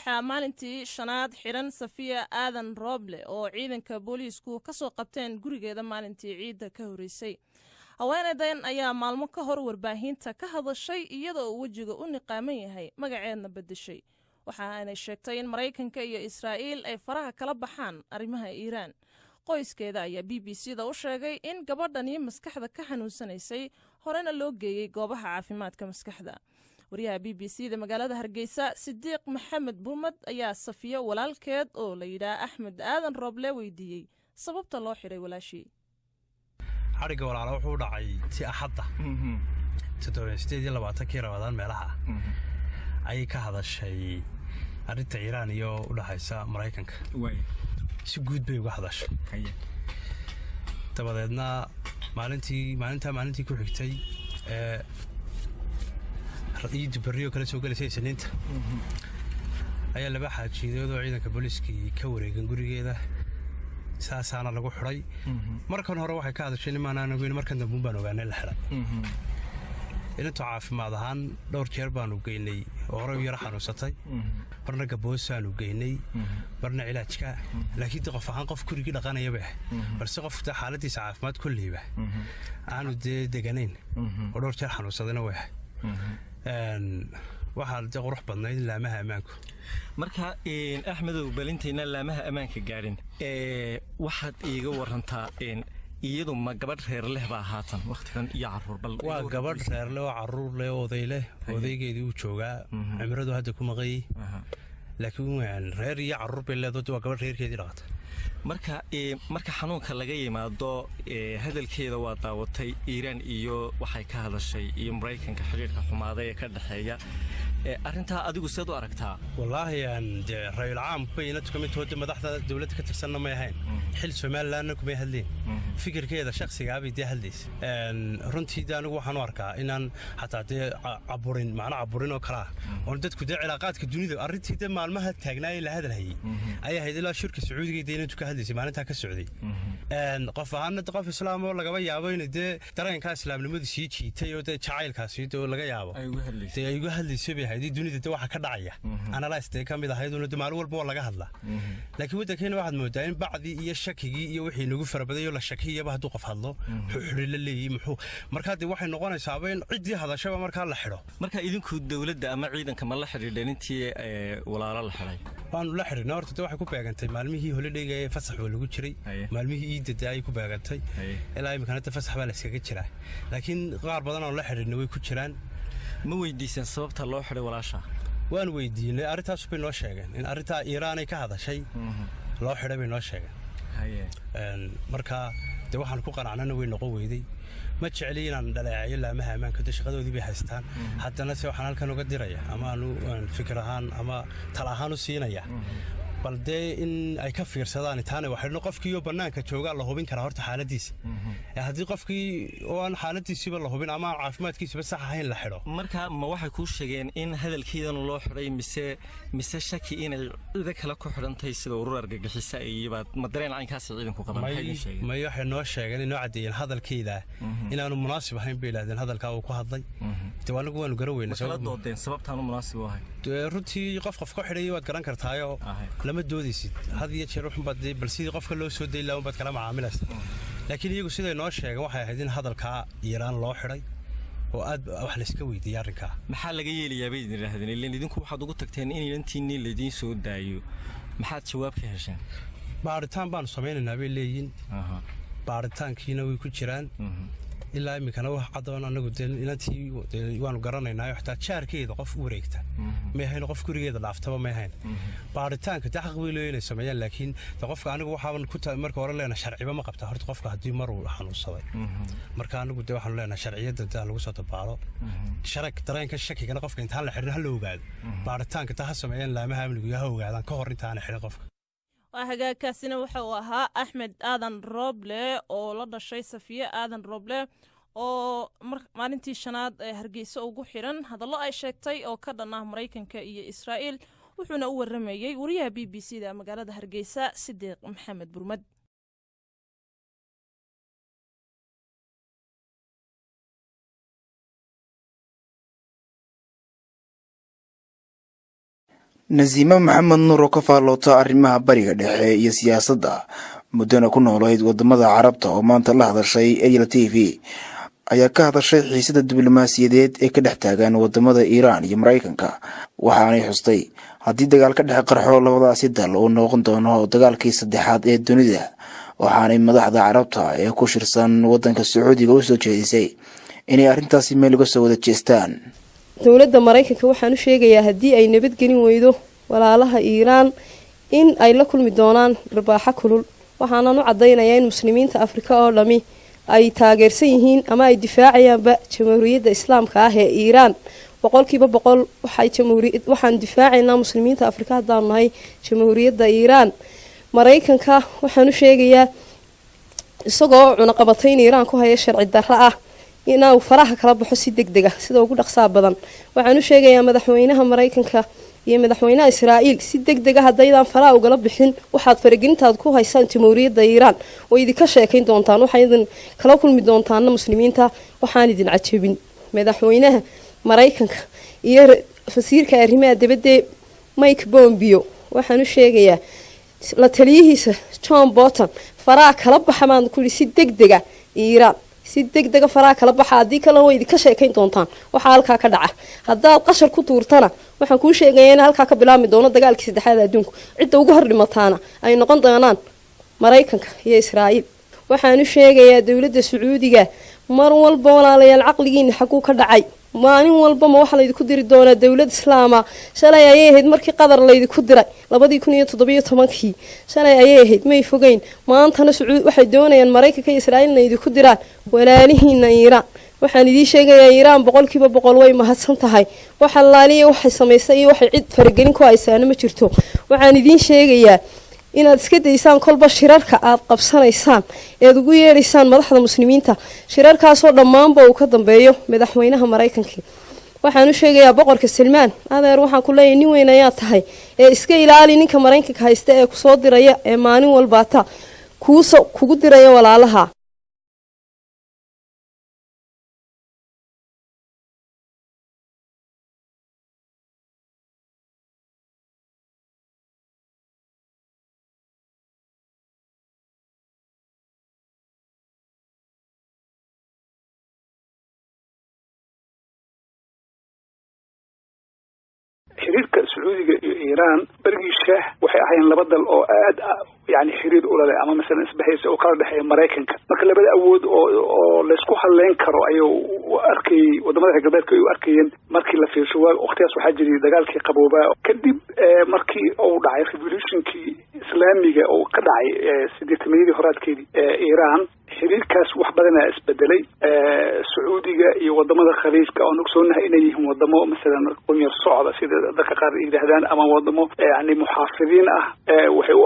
waxaa maalintii shanaad xiran Safiya Aadan Roble oo ciidanka booliisku ka soo qabteen gurigeeda maalintii ciidda ka horeysay. haweeneydan ayaa maalmo ka hor warbaahinta ka hadashay iyadoo wajiga u niqaaman yahay magaceedna bedeshay. waxa ay sheegtay in Mareykanka iyo Israa'iil ay faraha kala baxaan arrimaha Iiraan. qoyskeeda ayaa BBC-da u sheegay in gabadhani maskaxda ka xanuunsanaysay horena loo geeyay goobaha caafimaadka maskaxda. wariyaha BBC-da magaalada Hargeysa Sidiiq Maxamed Buumad ayaa Safiya walaalkeed oo la yiraahdo Axmed Aadan Roble weydiiyay sababta loo xiray walaashii. xariga walaalo wuxuu dhacay si axadda 7 Ramadaan meelaha ay ka hadashay arrinta Iiraan iyo u dhaxaysa Mareykanka si guud bay uga hadashay dabadeedna maalintii ku xigtay ra'iisul bariyo kala soo galisay Isniinta ayaa laba xaajidood oo ciidanka booliiska ka wareegan gurigeeda saasaana lagu xiray markan hore waxay ka hadashay in maana anagu markan dambe baan ogaanay la xiray inta caafimaad ahaan dhowr jeer baan u geynay oo hore yar xanuunsatay marna gaboosaan u geynay marna cilaajka laakiin qof ahaan qof guriga dhaqanaya baa balse qofka xaaladiisa caafimaad kulliiba aanu deganayn oo dhowr jeer xanuunsadana waa waxaa qurux badnayd laamaha ammaanku marka Axmedow balintayna laamaha ammaanka gaarin waxaad iiga warantaa iyadu ma gabadh reer leh baa haatan waqtigan iyo caruur bal waa gabadh reer leh oo caruur leh oo oday leh odaygeedii uu joogaa cimradu hadda ku maqay laakiin reer iyo caruur bay leedahay waa gabadh reerkeedii dhaqata marka xanuunka laga yimaado hadalkeeda waa daawatay Iiraan iyo waxay ka hadashay iyo Mareykanka xiriirka xumaaday ee ka dhaxeeya arinta adigu sidoo aragtaa wallahi ra'iisul caamku inta kamid madaxda dawladda ka tirsanna ma ahayn xil Soomaaliland kuma hadleen fikirkeeda shakhsiga ah bay hadlays runtii anigu waxaan u arkaa inaan hataa caburin oo kala oo dadku cilaaqaadka dunida arintii maalmaha taagnaay la hadalhay ayaa hay'adaha shirka Sacuudiga inay ka hadlaysay maalinta ka socday qof ahaan qof islaam oo laga yaabo in dareenka islaamnimadu sii jiitay oo jacaylkaasi laga yaabo ay uga hadlaysay هذه الدنيا ده واحد كذا عيا أنا لا استيقظ من هذا الدنيا معلومة ولا جهلا لكن وده كان واحد مودين بعض يشكي يوحي نقول بدأ يلا الشكية بهذا توقف هذا حر اللي محو مركز واحد نقول صعبين عدي هذا شباب مركز لحره مركز إذن كود دولة ده أما عيدا كمان لحر لأن أنت ولا على الحري أنا لحر نار تتوحي كوبا جنتي معلمي هي هولي جاي فسح ولا قلت شري معلمي هي ده كوبا جنتي إلا يمكن تفسح ولا سكت شري لكن غار بدنا لحر إنه يكون شران ما ويديسن sababta loo xiray walaasha waan weydiinay arintaas bay noo sheegeen in arinta Iiraan ay ka hadashay loo xiray bay noo sheegeen marka waxaan ku qanacnana way noqon weyday ma jeceliin aan dhaleecayo laamaha ammaanka shaqadoodii bay haystaan haddana se waxaan halkan uga diraya ama aanu fikir ahaan ama talo ahaan u siinaya balde in ay ka fiirsadaan taana waxay qofkii banaanka jooga la hubin kara horta xaaladiisa hadii qofkii oo aan xaaladiisa la hubin ama caafimaadkiisa sax ahayn la xiro marka ma waxay ku sheegeen in hadalkeedan loo xiray mise shaki inay cid kale ku xirantay sida urur argagixisa iyo ma dareen caynkaas ciidanku qaban ma waxay noo sheegeen inuu cadeeyeen hadalkeeda inaanu munaasib ahayn bay ilaahdeen hadalka uu ku hadlay tawaanagu waanu garaweynaa sababtaan munaasib ahay runtii qof ku xiray waad garan kartaayo lama doodaysid hadiya jeer wuxuu baday bal sidii qofka loo soo deylaa bad kala macaamilaysa laakiin iyagu siday noo sheegay waxay ahayd in hadalka Iiraan loo xiray oo aad wax la iska weydiiyay arrinka maxaa laga yeelayaa bay yiraahdeen ilaa idinku waxaad ugu tagteen in inantiinii la idin soo daayo maxaad jawaab ka hesheen baaritaan baan sameeynaa bay leeyihiin baaritaankiina way ku jiraan ilaa imikana wax cadoon anagu inantii waanu garanaynaa xataa jaarkeeda qof u wareegta ma ahayn qof gurigeeda dhaaftaba ma ahayn baaritaanka xaq way leeyahay sameeyaan laakiin qofka anigu waxaan ku marka hore leena sharciba ma qabta horta qofka hadii mar uu xanuunsaday marka anigu waxaan leenahay sharciyada lagu soo tabaalo dareenka shakigana qofka intaan la xirin hal loo ogaado baaritaanka taa sameeyaan laamaha amnigu yahay ogaadaan ka hor intaan xirin qofka hagaagkaasina waxa uu ahaa Axmed Aadan Roble oo la dhashay Safiya Aadan Roble oo maalintii shanaad ee Hargeysa ugu xiran hadallo ay sheegtay oo ka dhan ah Mareykanka iyo Israa'iil wuxuuna u waramayay wariyaha BBC-da magaalada Hargeysa Sidiiq Maxamed Buumad. Naziima Maxamed Nuur oo ka faallota arrimaha bariga dhexe iyo siyaasadda muddana ku noolayd wadamada Carabta oo maanta la hadashay Ariel TV ayaa ka hadashay xiisadda diblomaasiyadeed ee ka dhex taagan wadamada Iiraan iyo Mareykanka waxaanay xustay haddii dagaal ka dhex qarxo labadaasi dal uu noqon doono dagaalkii saddexaad ee dunida waxaanay madaxda Carabta ee ku shirsan wadanka Sacuudiga u soo jeedisay inay arrintaasi meel uga soo wada jeestaan. dowladda Mareykanka waxaan u sheegayaa haddii ay nabadgelin weydo walaalaha Iiraan in ay la kulmi doonaan rabaaxa kulul waxaan u cadeynayaa in muslimiinta Afrika oo dhami ay taageersan yihiin ama ay difaacayaanba jamhuuriyadda islaamka ah ee Iiraan boqolkiiba boqol waxaan difaacaynaa muslimiinta Afrika haddaan nahay jamhuuriyadda Iiraan. Mareykanka waxaan u sheegayaa isagoo cunaqabatayn Iiraan ku haya sharci darro ah inuu faraha kala baxo si degdeg ah sida ugu dhaqsaha badan. waxaan u sheegayaa madaxweynaha Mareykanka iyo madaxweynaha Israa'iil si degdeg ah haddaydan faraha ugala bixin waxaad faragelintaad ku haysaan jamhuuriyadda Iiraan oo idinka sheekayn doontaan waxay idin kala kulmi doontaan muslimiinta waxaan idin cajabin. madaxweynaha Mareykanka iyo wasiirka arrimaha dibadda Mike Pompeo waxaan u sheegayaa la taliyihiisa John Bolton faraha kala baxmaan ku si degdeg ah Iiraan si degdeg ah faraha kala baxa hadii kale way idinka sheekayn doontaan waxa halka ka dhaca haddaad qashar ku tuurtana waxaan ku sheegayaa in halka ka bilaabmi doono dagaalkii saddexaad adduunka cidda ugu hordhimataana ay noqon doonaan Mareykanka iyo Israa'iil. waxaan u sheegayaa dowladda Sacuudiga mar walba walaalayaal caqligiina xaquu ka dhacay maalin walba ma waxa la idinku diri doonaa dowlad islaama shalay ayay ahayd markii qadar la idinku diray 2017 shalay ayay ahayd may fogeyn maantana Sacuud waxay doonayaan Mareykanka iyo Israa'iil inay idinku diraan walaalihiina Iiraan. waxaan idin sheegayaa Iiraan boqolkiiba boqol way mahadsan tahay waxa laaliye waxay sameysay waxay cid faragelin ku haysaana ma jirto. waxaan idin sheegayaa inaad iska daysaan kolba shirarka aad qabsanaysaan ee ugu yeerisaan madaxda muslimiinta shirarkaas oo dhamaanba uu ka dambeeyo madaxweynaha Mareykanka. waxaan u sheegayaa boqorka Salmaan adeer waxaan ku leeyahay nin weyn ayaa tahay ee iska ilaali ninka Mareykanka haysta ee ku soo diraya ee maalin walba ta kugu diraya walaalaha. xiriirka Sacuudiga iyo Iiraan barigii Shaah waxay ahaayeen laba dal oo aad yani xiriir u leh ama mesela isbahaysi oo kala dhaxeeya Mareykanka marka labada awood oo la isku haleyn karo ayuu arkay wadamada galbeedka ay u arkayeen markii la fiirsho waqtigaas waxaa jiray dagaalkii qaboobaa kadib markii uu dhacay revolutionkii islaamiga oo ka dhacay 80 horaadkeedii Iiraan xiriirkaas wax badan ayaa isbedelay. Sacuudiga iyo wadamada khaliijka oo ogsoonahay inay yihiin wadamo mesela qoyar socda sida dadka qaar yiraahdaan ama wadamo yani muxaafidiin ah waxay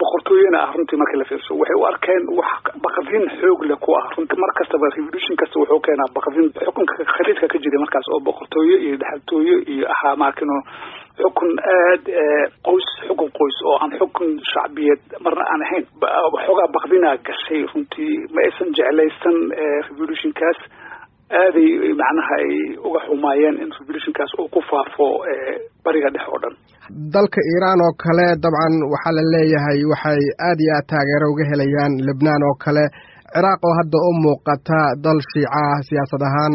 boqortooyina ah runtii markii la fiirso waxay u arkeen wax baqdin xoog leh ku ah runtii markastaba revolution kasta wuxuu keenaa baqdin xukunka khaliijka ka jiray markaas oo boqortooyo iyo dhaxaltooyo iyo ahaa maakino xukun aad xukun qoys oo aan xukun shacbiyeed marna aan ahayn xogaa baqdina gashay runtii ma aysan jeclaysan revolutionkaas aaday macnaha ay uga xumaayeen in revolutionkaas uu ku faafo bariga dhexe oo dhan. dalka Iiraan oo kale dabcan waxa la leeyahay waxay aad iyo aad taageero uga helayaan Lebanon oo kale Ciraaq oo hadda u muuqata dal shiica siyaasad ahaan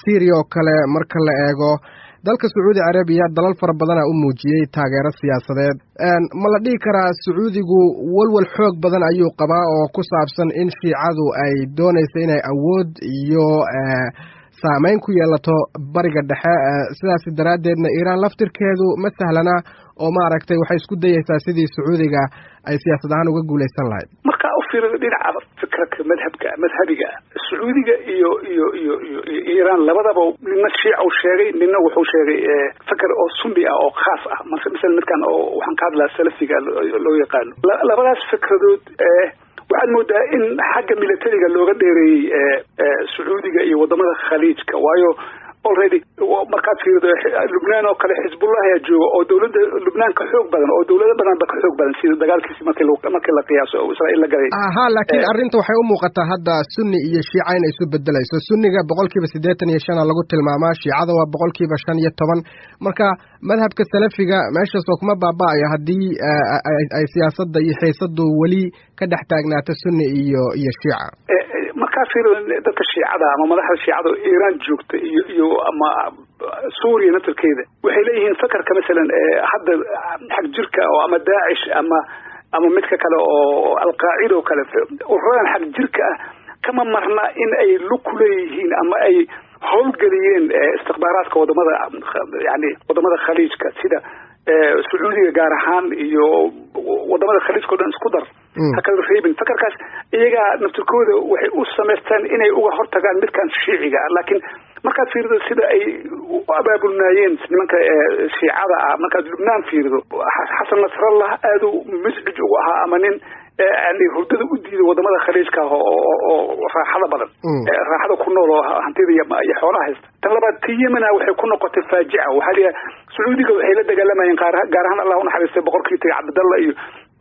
Syria oo kale marka la eego dalka Sacuudi Arabiya dalal fara badan u muujiyay taageero siyaasadeed ma la dhigi karaa Sacuudigu walwal xoog badan ayuu qabaa oo ku saabsan in shiicadu ay doonayso inay awood iyo saameyn ku yeelato bariga dhexe sidaas daraadeedna Iiraan laftirkeedu ma sahlana oo maaragtay waxay isku dayaysaa sidii Sacuudiga ay siyaasad ahaan uga guuleysan lahayd. marka u fiirada dhinaca fikirka madhabiga Sacuudiga iyo Iiraan labadaba ninna shiica uu sheegay ninna wuxuu sheegay fikir oo sunni ah oo khaas ah mesela midkan oo waxaan ka hadlaa salafiga loo yaqaan labadaas fikradood waxaad moodaa in xagga militariga looga dheereeyay Sacuudiga iyo wadamada khaliijka waayo already markaad fiirido Lubnaan oo kale Xisbullah ayaa jooga oo dawladda Lubnaan ka xoog badan oo dawladda badan ka xoog badan sida dagaalkiisa markii la qiyaaso oo Israa'iil la galay laakiin arrinta waxay u muuqataa hadda sunni iyo shiica inay isu bedelayso sunniga 85% lagu tilmaamaa shiicada waa 15% marka madhabka salafiga meeshaas oo kuma baaba'ayo haddii ay siyaasadda iyo xiisadu weli ka dhex taagnaato sunni iyo shiica markaa fiiro dadka shiicada ama madaxda shiicada Iran joogta iyo ama Suuriya naftirkeeda waxay leeyihiin fakarka midalan hadda xaq jirka oo ama Daesh ama midka kale oo Al-Qaa'ida oo kale ururada xaq jirka kama marna in ay lug leeyihiin ama ay howlgeliyeen istikhbaaraadka wadamada khaliijka sida Sacuudiga gaar ahaan iyo wadamada khaliijka oo dhan isku dar hakala reebin fakarkaas iyaga naftirkooda waxay u sameystaan inay uga hortagaan midkan shiiciga laakiin markaad fiirido sida ay u abaabulnaayeen nimanka shiicada markaad Lubnaan fiirido Xasan Nasrallah aad u masjid ugu ahaa ama nin hurdada u diiday wadamada khaliijka oo raaxada badan raaxada ku nool oo hantida iyo xoolaha haysta tan labaad Yemen waxay ku noqotay faajica waxa la Sacuudiga waxay la dagaalamayeen gaar ahaan Allah u naxariistay boqorkiisa Cabdallah iyo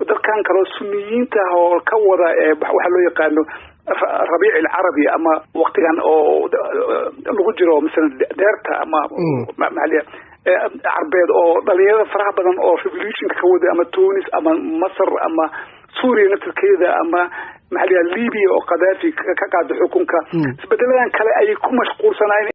dadkan kale Sunniyiinta oo ka wada waxa loo yaqaano Rabiic al-Arabi ama waqtigan oo lagu jiro misalan deerta ama maxalliya Arbeed oo dhalinyarada faraha badan oo revolution ka wada ama Tunis ama Masar ama Suuriya naftirkeeda ama maxalliya Liibiya oo Qadaafi ka qaado xukunka isbedeladan kale ay ku mashquulsanayeen